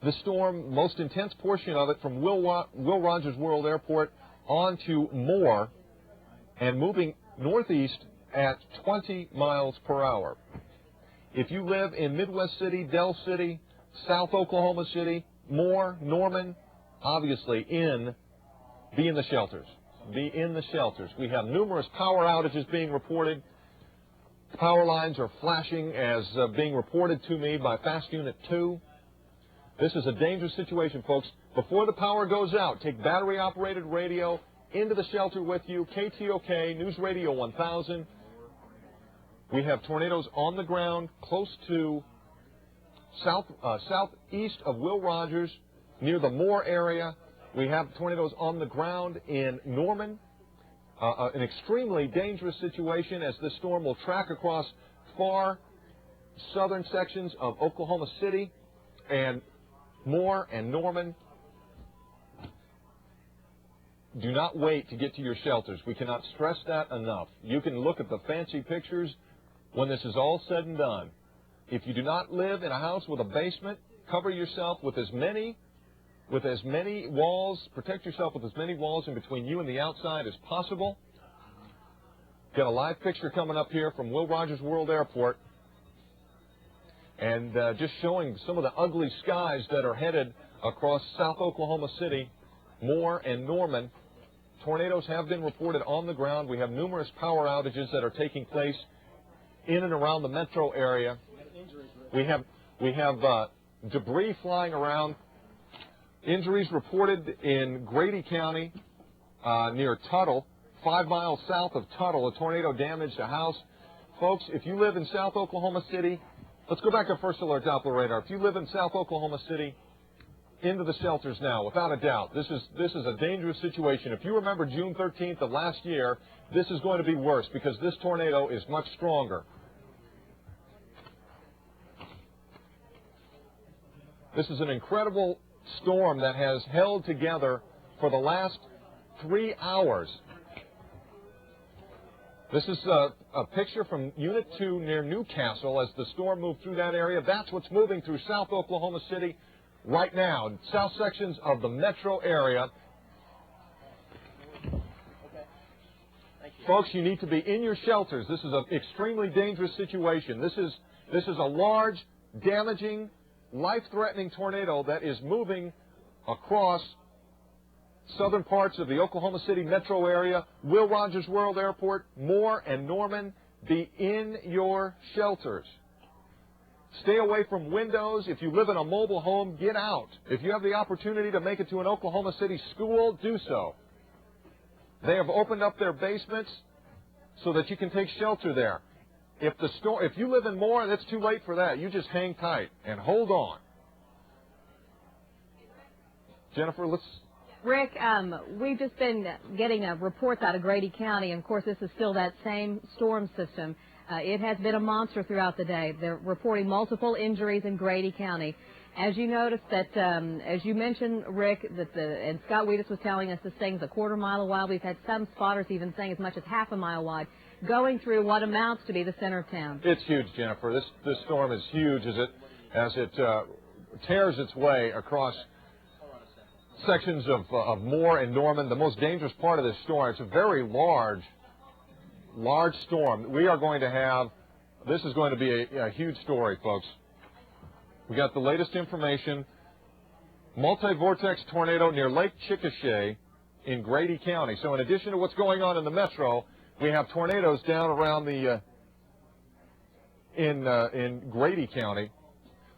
the storm, most intense portion of it from Will Rogers World Airport on to Moore and moving northeast at 20 miles per hour. If you live in Midwest City, Del City, South Oklahoma City, Moore, Norman, obviously be in the shelters. Be in the shelters. We have numerous power outages being reported. Power lines are flashing as being reported to me by Fast Unit 2. This is a dangerous situation, folks. Before the power goes out, take battery-operated radio into the shelter with you. KTOK, News Radio 1000. We have tornadoes on the ground close to southeast of Will Rogers, near the Moore area. We have tornadoes on the ground in Norman. An extremely dangerous situation as this storm will track across far southern sections of Oklahoma City and Moore and Norman. Do not wait to get to your shelters. We cannot stress that enough. You can look at the fancy pictures when this is all said and done. If you do not live in a house with a basement, cover yourself with as many walls, protect yourself with as many walls in between you and the outside as possible. Got a live picture coming up here from Will Rogers World Airport, and just showing some of the ugly skies that are headed across South Oklahoma City, Moore and Norman. Tornadoes have been reported on the ground. We have numerous power outages that are taking place in and around the metro area. We have debris flying around. Injuries reported in Grady County near Tuttle, 5 miles south of Tuttle. A tornado damaged a house. Folks, if you live in South Oklahoma City, let's go back to First Alert Doppler radar. If you live in South Oklahoma City, into the shelters now, without a doubt. This is a dangerous situation. If you remember June 13th of last year, this is going to be worse because this tornado is much stronger. This is an incredible storm that has held together for the last 3 hours. This is a picture from Unit 2 near Newcastle as the storm moved through that area. That's what's moving through South Oklahoma City right now, south sections of the metro area. Folks, you need to be in your shelters. This is an extremely dangerous situation. This is a large, damaging, life-threatening tornado that is moving across southern parts of the Oklahoma City metro area. Will Rogers World Airport, Moore and Norman, be in your shelters. Stay away from windows. If you live in a mobile home, get out. If you have the opportunity to make it to an Oklahoma City school, do so. They have opened up their basements so that you can take shelter there. If you live in Moore, it's too late for that. You just hang tight and hold on. Jennifer, let's... Rick, we've just been getting reports out of Grady County, and of course this is still that same storm system. It has been a monster throughout the day. They're reporting multiple injuries in Grady County. As you noticed that, as you mentioned, Rick, and Scott Weedus was telling us this thing's a quarter mile wide. We've had some spotters even saying as much as half a mile wide, going through what amounts to be the center of town. It's huge, Jennifer. This storm is huge as it tears its way across sections of Moore and Norman. The most dangerous part of this storm, it's a very large storm. We are going to have, this is going to be a huge story, folks. We got the latest information. Multi-vortex tornado near Lake Chickasha in Grady County. So in addition to what's going on in the metro, we have tornadoes down around the in Grady County.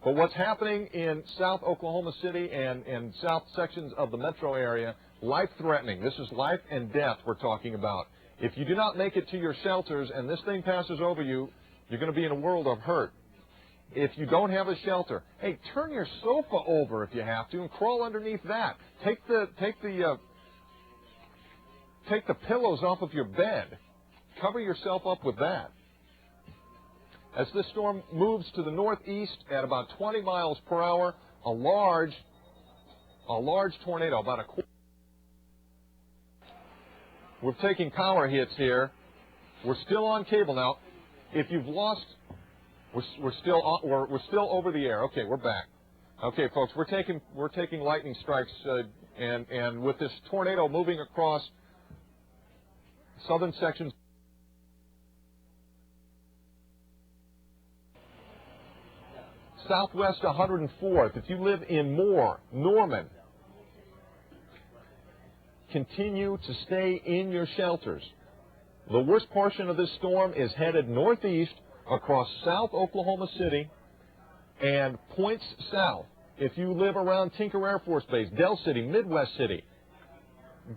But what's happening in South Oklahoma City and south sections of the metro area, life-threatening. This is life and death we're talking about. If you do not make it to your shelters and this thing passes over you, you're going to be in a world of hurt. If you don't have a shelter, hey, turn your sofa over if you have to and crawl underneath that. Take the pillows off of your bed. Cover yourself up with that. As this storm moves to the northeast at about 20 miles per hour, a large tornado, about a quarter. We're taking power hits here. We're still on cable now. If you've lost, we're still over the air. Okay, we're back. Okay, folks, we're taking lightning strikes, and with this tornado moving across southern sections. Southwest 104th. If you live in Moore, Norman, continue to stay in your shelters. The worst portion of this storm is headed northeast across South Oklahoma City and points south. If you live around Tinker Air Force Base, Del City, Midwest City,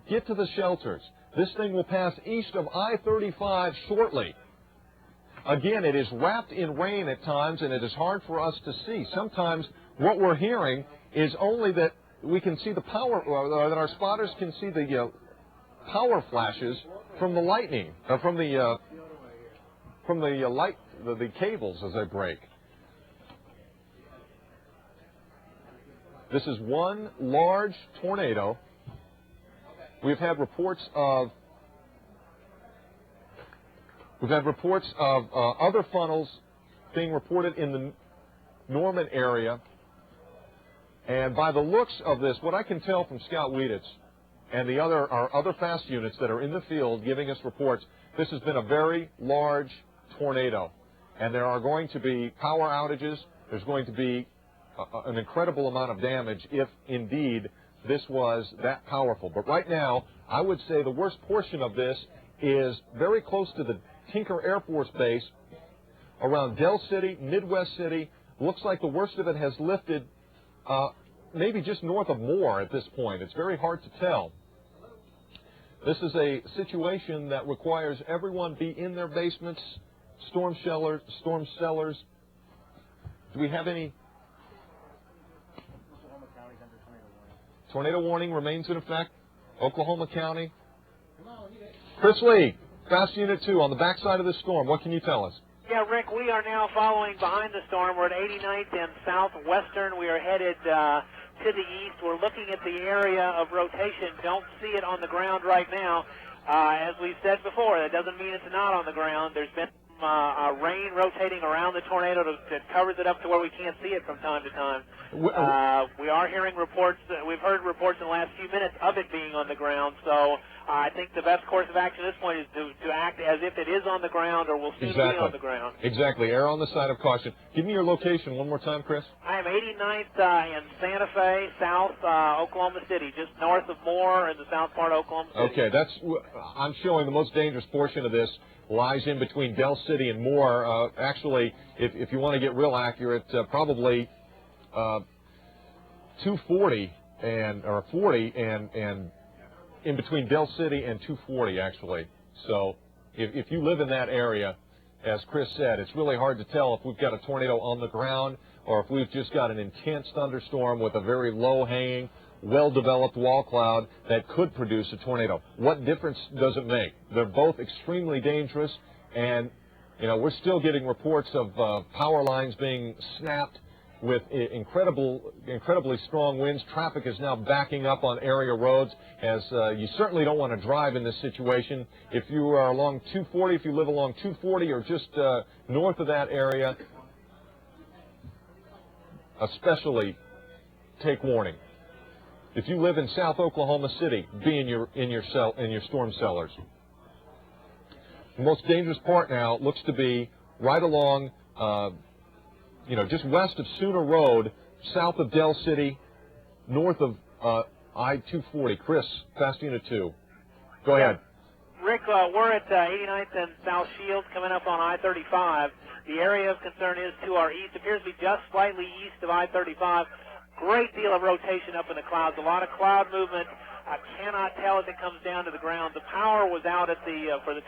get to the shelters. This thing will pass east of I-35 shortly. Again, it is wrapped in rain at times, and it is hard for us to see. Sometimes what we're hearing is only that we can see the power, that our spotters can see the power flashes from the lightning, from the cables as they break. This is one large tornado. We've had reports of other funnels being reported in the Norman area. And by the looks of this, what I can tell from Scout Wieditz and our other fast units that are in the field giving us reports, this has been a very large tornado. And there are going to be power outages. There's going to be an incredible amount of damage if indeed this was that powerful. But right now, I would say the worst portion of this is very close to the Tinker Air Force Base, around Del City, Midwest City. Looks like the worst of it has lifted maybe just north of Moore at this point. It's very hard to tell. This is a situation that requires everyone be in their basements, storm cellars. Do we have any? Tornado warning remains in effect. Oklahoma County. Chris Lee, Fast Unit 2, on the backside of the storm. What can you tell us? Yeah, Rick, we are now following behind the storm. We're at 89th and Southwestern. We are headed to the east. We're looking at the area of rotation. Don't see it on the ground right now. As we've said before, that doesn't mean it's not on the ground. There's been rain rotating around the tornado that covers it up to where we can't see it from time to time. We are hearing reports. We've heard reports in the last few minutes of it being on the ground. So I think the best course of action at this point is to act as if it is on the ground or will soon be on the ground. Exactly. Err on the side of caution. Give me your location one more time, Chris. I am 89th in Santa Fe, South Oklahoma City, just north of Moore in the south part of Oklahoma City. Okay, I'm showing the most dangerous portion of this lies in between Del City and Moore. Actually, if you want to get real accurate, probably 240 or 40 and in between Del City and 240, actually. So if you live in that area, as Chris said, it's really hard to tell if we've got a tornado on the ground or if we've just got an intense thunderstorm with a very low-hanging, well-developed wall cloud that could produce a tornado. What difference does it make? They're both extremely dangerous, and we're still getting reports of power lines being snapped with incredibly strong winds. Traffic is now backing up on area roads, as you certainly don't want to drive in this situation. If you are along 240, if you live along 240 or just north of that area, especially take warning. If you live in South Oklahoma City, be in your storm cellars. The most dangerous part now looks to be right along, just west of Sooner Road, south of Del City, north of I-240. Chris, Fast Unit 2. Go ahead. Rick, we're at 89th and South Shields coming up on I-35. The area of concern is to our east. Appears to be just slightly east of I-35. Great deal of rotation up in the clouds, a lot of cloud movement. I cannot tell if it comes down to the ground. The power was out at the for the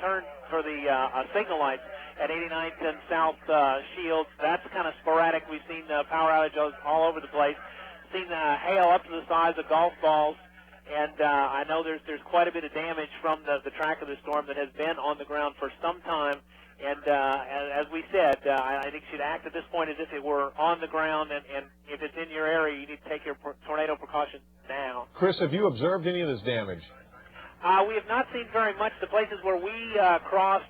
signal lights at 89th and South Shields. That's kind of sporadic. We've seen power outages all over the place. Seen hail up to the size of golf balls, and I know there's quite a bit of damage from the track of the storm that has been on the ground for some time. And as we said, I think you should act at this point as if it were on the ground, and if it's in your area, you need to take your tornado precautions now. Chris, have you observed any of this damage? We have not seen very much. The places where we crossed